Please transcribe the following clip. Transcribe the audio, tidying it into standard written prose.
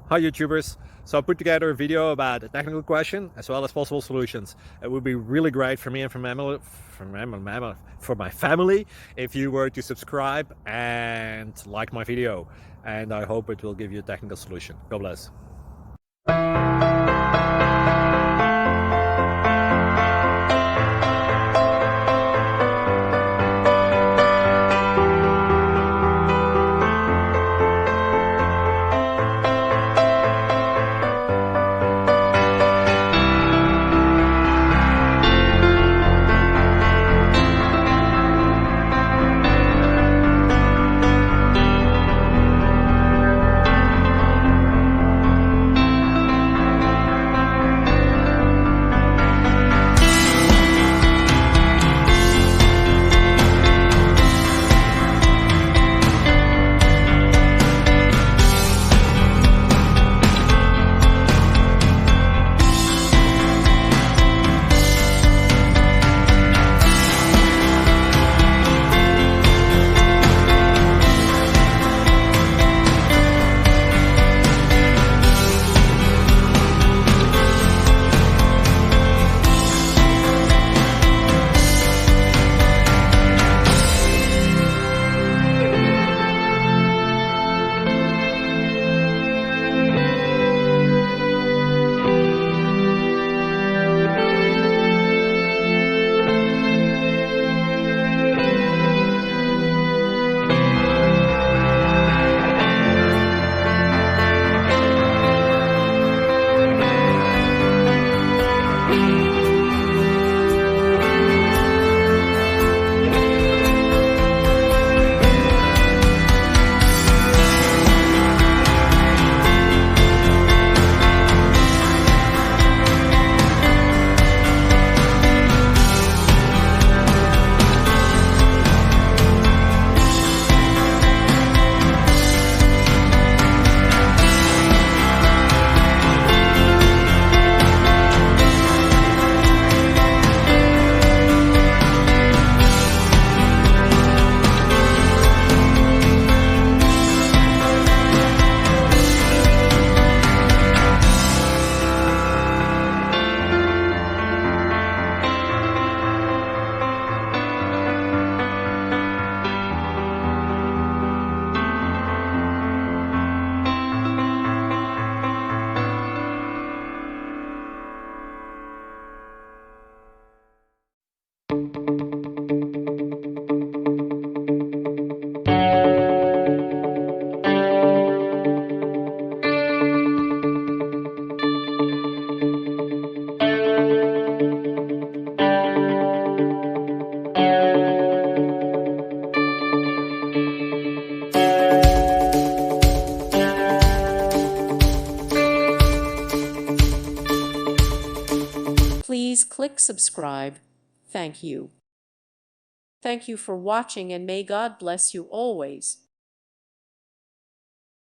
Hi YouTubers! So I put together a video about a technical question as well as possible solutions. It would be really great for me and for my family if you were to subscribe and like my video, and I hope it will give you a technical solution. God bless. Please click subscribe. Thank you. Thank you for watching, and may God bless you always.